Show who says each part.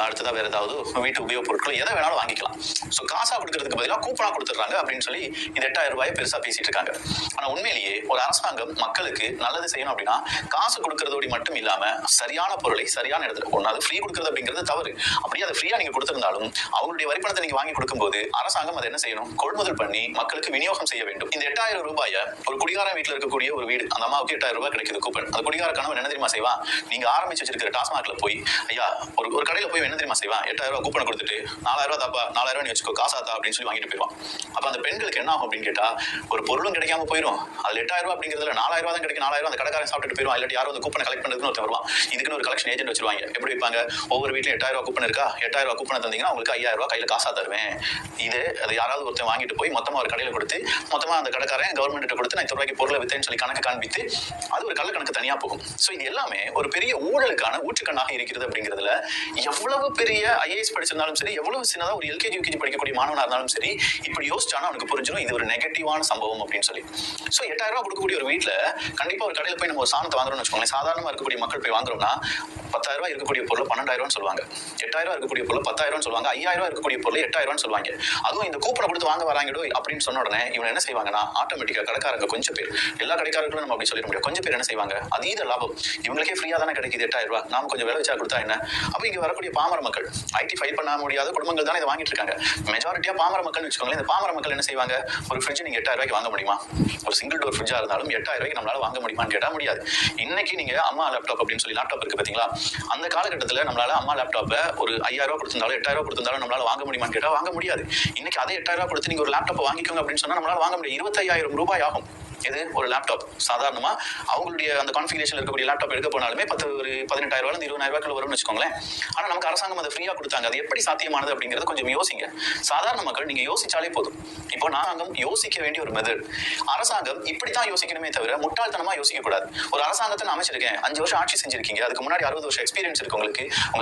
Speaker 1: அடுத்ததா வேற ஏதாவது வீட்டு உபயோக பொருட்கள் எதை வேணாலும் வாங்கிக்கலாம். ஸோ காசா கொடுக்கறதுக்கு பதிலாக கூப்பனா கொடுத்துட்றாங்க அப்படின்னு சொல்லி இந்த 8000 ரூபாயை பெருசா பேசிட்டு இருக்காங்க. ஆனா உண்மையிலேயே ஒரு அரசாங்கம் மக்களுக்கு நல்லது செய்யணும் அப்படின்னா காசு கொடுக்கறதோடு மட்டும் இல்லாம சரியான பொருளை சரியான இடத்துல ஒண்ணு அது ஃப்ரீ கொடுக்கறது அப்படிங்கிறது தவறு. அப்படியே அதை ஃப்ரீயா நீங்க கொடுத்திருந்தாலும் அவங்களுடைய வரிப்பணத்தை நீங்க வாங்கி கொடுக்கும்போது அரசாங்கம் அதை என்ன செய்யணும், கொள்முதல் பண்ணி மக்களுக்கு விநியோகம் செய்ய வேண்டும். இந்த 8000 ரூபாயை ஒரு குடிகாரன் வீட்டில் இருக்கக்கூடிய ஒரு வீடு, அந்த அம்மாவுக்கு 8000 ரூபாய் கிடைக்குது கூப்பன். அந்த குடிகார கணவன் என்ன தெரியுமா செய்வா, நீங்க ஆரம்பிச்சு வச்சிருக்கிற டாஸ்மாக்ல போய் ஐயா ஒரு கடையில போய் என்ன தெரியுமா செய்வான், 8000 ரூபாய் கூப்பனை கொடுத்துட்டு 4000 ரூபாய் தாப்பா, 4000 ரூபாய் நீ வச்சுக்கோ காசாத்தா அப்படின்னு சொல்லி வாங்கிட்டு போயிடுவான். அப்ப அந்த பெண்களுக்கு என்ன ஆகும் அப்படின்னு கேட்டா, ஒரு பொருளும் கிடைக்காம போயிடும். அதுல 8000 ரூபாய் அப்படிங்கிறதுல 4000 ரூபாய் தான் கிடைக்கும். 4000 அந்த கடைக்காரன் சாப்பிட்டு போயிடுவான். இல்லாட்டி யாரும் அந்த கூப்பனை கலெக்ட் பண்றதுன்னு ஒருத்தர் வருவான். இதுக்குன்னு ஒரு கலெக்ஷன் ஏஜென்ட் வச்சிருவாங்க. எப்படி வைப்பாங்க, ஒவ்வொரு வீட்லயும் 8000 ரூபாய் கூப்பன் இருக்கா, 8000 ரூபாய் கூப்பனை தந்தீங்கன்னா உங்களுக்கு 5000 ரூபாய் கையில காசா தருவேன். இது அது யாராவது ஒருத்தர் வாங்கிட்டு போய் மொத்தமா ஒரு கடையில கொடுத்து மொத்தமா அந்த கடைக்காரன் கவர்மெண்ட் கொடுத்து நான் 100 ரூபாய்க்கு பொருளை வித்தேன்னு சொல்லி கணக்கு காண்பித்து அது ஒரு கள்ள கணக்கு தனியா போகும். சோ இது எல்லாமே ஒரு பெரிய ஊழலுக்கான ஊற்றுக்கண்ணாக இருக்கிறது. அப்படிங்கிறதுல எவ்வளவு பெரிய ஐஏஎஸ் படிச்சிருந்தாலும் சரி, எவ்வளவு சின்னதா ஒரு எல்கேஜி யூகேஜி படிக்கக்கூடிய மாணவனா இருந்தாலும் சரி, இப்படி யோசிச்சானா அவனுக்கு புரிஞ்சிடும் இது ஒரு நெகட்டிவான சம்பவம் அப்படின்னு சொல்லி. சோ 8000 ரூபாய் கொடுக்கக்கூடிய ஒரு வீட்டுல கண்டிப்பா ஒரு கடையில போய் நம்ம ஒரு சாணத்தை வாங்குறோம்னு வச்சுக்கோங்களேன். சாதாரணமா இருக்கக்கூடிய மக்கள் போய் வாங்குறோம்னா 10000 ரூபாய் இருக்கக்கூடிய பொருள் 12000 சொல்லுவாங்க, 8000 ரூபாய் இருக்கக்கூடிய பொருள் 10000 சொல்லுவாங்க, 5000 ரூபாய் இருக்கக்கூடிய பொருள் 8000 சொல்லுவாங்க. அதுவும் இந்த கூப்பனை கொடுத்து வாங்க வராங்கடோ அப்படின்னு சொன்ன உடனே இவங்க என்ன செய்வாங்கன்னா ஆட்டோமேட்டிக்கா கடைக்காரங்க கொஞ்சம் பேர், எல்லா கடைக்காரர்களும் நம்ம அப்படி சொல்லிட முடியும், கொஞ்சம் பேர் என்ன செய்வாங்க, அதீத லாபம் இவங்களுக்கே ஃப்ரீயா தானே கிடைக்குது 8000 ரூபாய், நாம கொஞ்சம் விலை வச்சா கொடுத்தா என்ன. அப்ப இங்க வரக்கூடிய பாமர மக்கள், ஐடி ஃபைல் பண்ண முடியாத குடும்பங்கள் தானே இதை வாங்கிட்டு இருக்காங்க. மெஜாரிட்டியா பாமர மக்கள் வச்சுக்கோங்களேன். இந்த பாமர மக்கள் என்ன செய்வாங்க, ஒரு ஃப்ரிட்ஜ் நீங்க 8000 ரூபாய்க்கு வாங்க முடியுமா, ஒரு சிங்கிள் டோர் ஃப்ரிட்ஜா இருந்தாலும் 8000 ரூபாய்க்கு நம்மளால வாங்க முடியுமான்னு கேட்டா முடியாது. இன்னைக்கு நீங்க அம்மா லேப்டாப் அப்படின்னு சொல்லி லேப்டாப் இருக்கு பாத்தீங்களா, அந்த காலகட்டத்தில் நம்மளால அம்மா லேப்டாப்பை ஒரு 5000 ரூபாய் கொடுத்திருந்தாலும் 8000 ரூபாய் கொடுத்திருந்தாலும் நம்மளால வாங்க முடியுமான்னு கேட்டா வாங்க முடியாது. இன்னைக்கு அதே 8000 ரூபாய் கொடுத்து நீங்க ஒரு லேப்டாப் வாங்கிக்கோங்க அப்படின்னு சொன்னா நம்மளால வாங்க முடியும். 25000 ரூபாய் ஆகும். இது ஒரு லேப்டாப் சாதாரணமா அவங்களுடைய அந்த கான்ஃபிகரேஷன் இருக்கக்கூடிய லேப்டாப் எடுக்க போனாலுமே ஒரு 18000 ரூபாய் 20000 ரூபாய்க்குள்ள வரும்னு வச்சுக்கோங்களேன். ஆனா நமக்கு அரசாங்கம் அதை ஃப்ரீயா கொடுத்தாங்க. அது எப்படி சாத்தியமானது அப்படிங்கறது கொஞ்சம் யோசிங்க. சாதாரண மக்கள் நீங்க யோசிச்சாலே போதும். இப்போ நாங்கள் யோசிக்க வேண்டிய ஒரு மெத்தட், அரசாங்கம் இப்படித்தான் யோசிக்கணுமே தவிர முட்டாள்தனமா யோசிக்க கூடாது. ஒரு அரசாங்கத்தை நான் அமைச்சிருக்கேன், 5 வருஷம் ஆட்சி செஞ்சிருக்கீங்க, அதுக்கு முன்னாடி 60 வருஷம் எக்ஸ்பீரியன்ஸ் இருக்கு உங்களுக்கு, உங்க